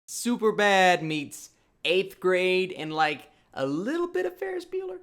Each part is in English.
Superbad meets 8th grade and like a little bit of Ferris Bueller.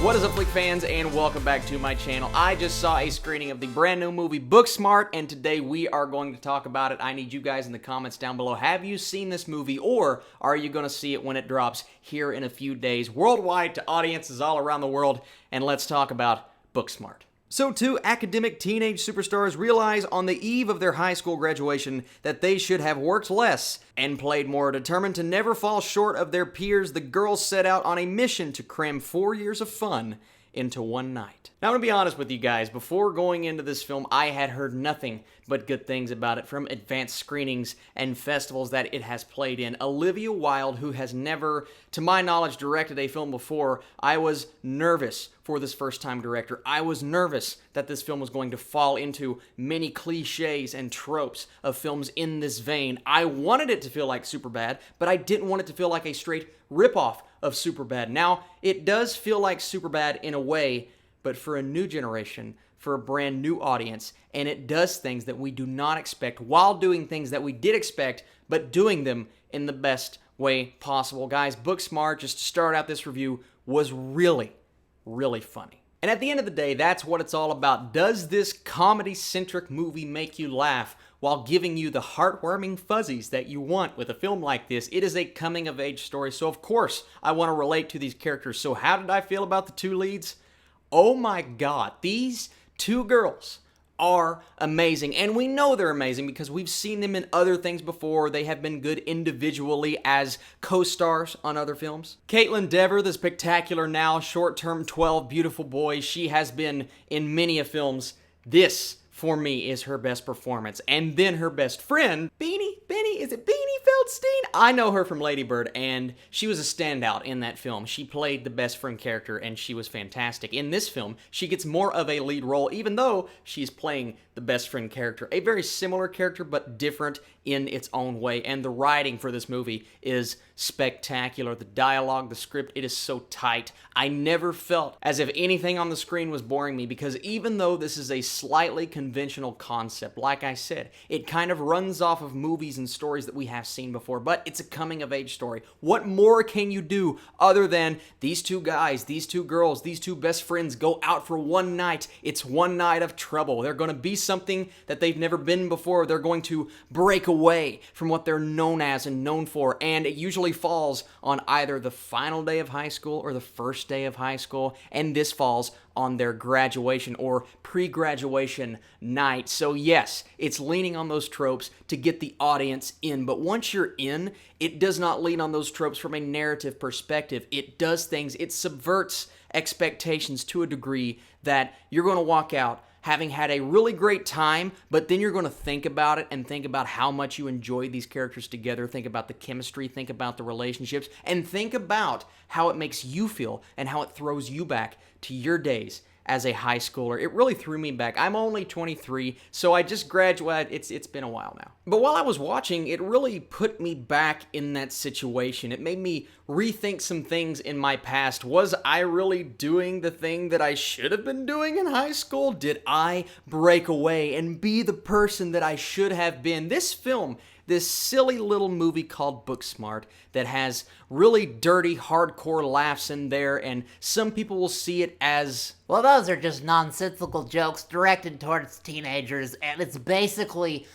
What is up, Flick fans, and welcome back to my channel. I just saw a screening of the brand new movie Booksmart, and today we are going to talk about it. I need you guys in the comments down below. Have you seen this movie, or are you going to see it when it drops here in a few days worldwide to audiences all around the world? And let's talk about Booksmart. So two academic teenage superstars realize on the eve of their high school graduation that they should have worked less and played more. Determined to never fall short of their peers, the girls set out on a mission to cram 4 years of fun into one night. Now, I'm gonna be honest with you guys, before going into this film, I had heard nothing but good things about it from advanced screenings and festivals that it has played in. Olivia Wilde, who has never, to my knowledge, directed a film before, I was nervous for this first-time director. I was nervous that this film was going to fall into many cliches and tropes of films in this vein. I wanted it to feel like Superbad, but I didn't want it to feel like a straight ripoff of Superbad. Now, it does feel like Superbad in a way, but for a new generation, for a brand new audience, and it does things that we do not expect while doing things that we did expect, but doing them in the best way possible. Guys, Booksmart, just to start out this review, was really funny. And at the end of the day, that's what it's all about. Does this comedy-centric movie make you laugh while giving you the heartwarming fuzzies that you want with a film like this? It is a coming-of-age story, so of course I want to relate to these characters. So how did I feel about the two leads? Oh my god, these two girls are amazing, and we know they're amazing because we've seen them in other things before. They have been good individually as co-stars on other films. Kaitlyn Dever, the spectacular now short-term 12 beautiful boy, she has been in many of films. This, for me, is her best performance. And then her best friend, Beanie, is it Beanie Feldstein? I know her from Lady Bird, and she was a standout in that film. She played the best friend character, and she was fantastic. In this film, she gets more of a lead role, even though she's playing the best friend character. A very similar character, but different in its own way. And the writing for this movie is spectacular. The dialogue, the script, it is so tight. I never felt as if anything on the screen was boring me, because even though this is a slightly conventional concept, like I said, it kind of runs off of movies and stories that we have seen before, but it's a coming-of-age story. What more can you do other than these two guys, these two girls, these two best friends go out for one night? It's one night of trouble. They're going to be something that they've never been before. They're going to break away from what they're known as and known for, and it usually falls on either the final day of high school or the first day of high school, and this falls on their graduation or pre-graduation night. So yes, it's leaning on those tropes to get the audience in, but once you're in, it does not lean on those tropes from a narrative perspective. It does things, it subverts expectations to a degree that you're going to walk out having had a really great time, but then you're going to think about it and think about how much you enjoy these characters together, think about the chemistry, think about the relationships, and think about how it makes you feel and how it throws you back to your days as a high schooler. It really threw me back. I'm only 23, so I just graduated. It's been a while now. But while I was watching, it really put me back in that situation. It made me rethink some things in my past. Was I really doing the thing that I should have been doing in high school? Did I break away and be the person that I should have been? This film, this silly little movie called Booksmart that has really dirty, hardcore laughs in there, and some people will see it as, well, those are just nonsensical jokes directed towards teenagers, and it's basically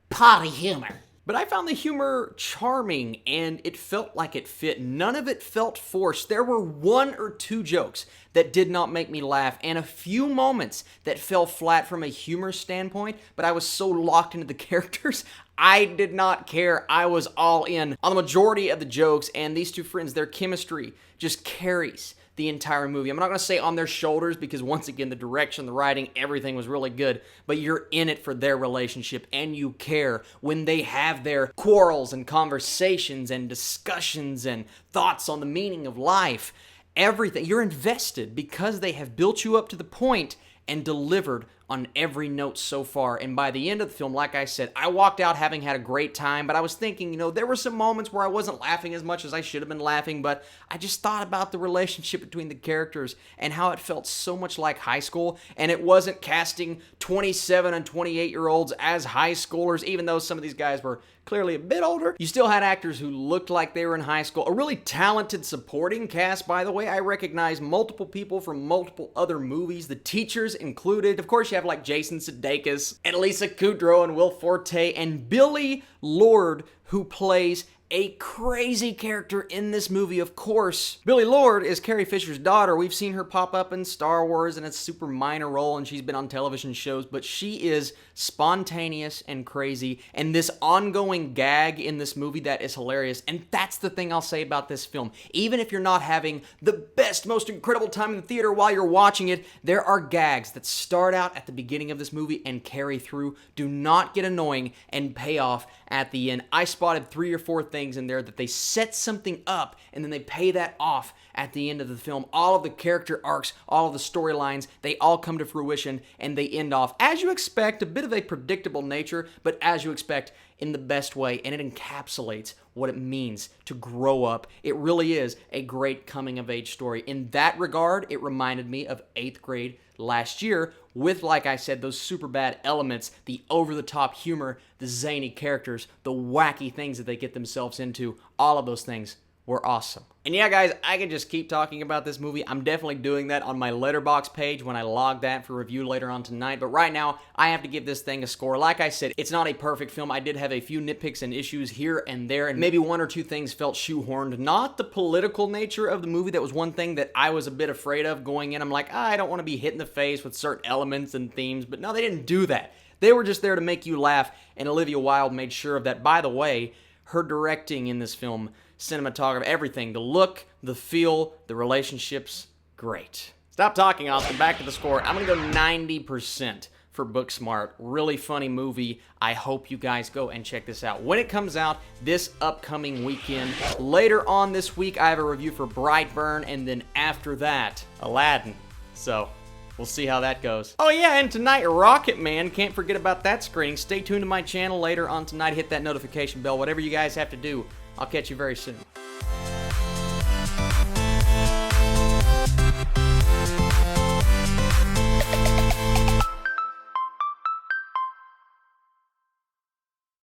potty humor. But I found the humor charming, and it felt like it fit. None of it felt forced. There were one or two jokes that did not make me laugh, and a few moments that fell flat from a humor standpoint, but I was so locked into the characters, I did not care. I was all in on the majority of the jokes, and these two friends, their chemistry just carries the entire movie. I'm not going to say on their shoulders, because once again, the direction, the writing, everything was really good, but you're in it for their relationship, and you care when they have their quarrels and conversations and discussions and thoughts on the meaning of life. Everything, you're invested because they have built you up to the point and delivered on every note so far. And by the end of the film, like I said, I walked out having had a great time, but I was thinking, there were some moments where I wasn't laughing as much as I should have been laughing, but I just thought about the relationship between the characters and how it felt so much like high school, and it wasn't casting 27 and 28-year-olds as high schoolers, even though some of these guys were clearly a bit older. You still had actors who looked like they were in high school. A really talented supporting cast, by the way. I recognize multiple people from multiple other movies, the teachers included. Of course, you have like Jason Sudeikis and Lisa Kudrow and Will Forte and Billie Lourd, who plays a crazy character in this movie, of course. Billie Lourd is Carrie Fisher's daughter. We've seen her pop up in Star Wars in a super minor role, and she's been on television shows, but she is spontaneous and crazy, and this ongoing gag in this movie that is hilarious, and that's the thing I'll say about this film. Even if you're not having the best, most incredible time in the theater while you're watching it, there are gags that start out at the beginning of this movie and carry through, do not get annoying, and pay off at the end. I spotted 3 or 4 things in there that they set something up and then they pay that off at the end of the film. All of the character arcs, all of the storylines, they all come to fruition and they end off, as you expect, a bit of a predictable nature, but as you expect, in the best way, and it encapsulates what it means to grow up. It really is a great coming-of-age story. In that regard, it reminded me of 8th grade last year with, like I said, those super bad elements, the over-the-top humor, the zany characters, the wacky things that they get themselves into. All of those things were awesome. And yeah, guys, I could just keep talking about this movie. I'm definitely doing that on my Letterboxd page when I log that for review later on tonight. But right now, I have to give this thing a score. Like I said, it's not a perfect film. I did have a few nitpicks and issues here and there, and maybe 1 or 2 things felt shoehorned. Not the political nature of the movie. That was one thing that I was a bit afraid of going in. I'm like, I don't want to be hit in the face with certain elements and themes. But no, they didn't do that. They were just there to make you laugh, and Olivia Wilde made sure of that. By the way, her directing in this film, cinematography, everything, the look, the feel, the relationships, great. Stop talking, Austin. Back to the score. I'm going to go 90% for Booksmart. Really funny movie. I hope you guys go and check this out when it comes out this upcoming weekend. Later on this week, I have a review for Brightburn, and then after that, Aladdin. So we'll see how that goes. Oh yeah, and tonight, Rocketman. Can't forget about that screening. Stay tuned to my channel later on tonight. Hit that notification bell. Whatever you guys have to do. I'll catch you very soon.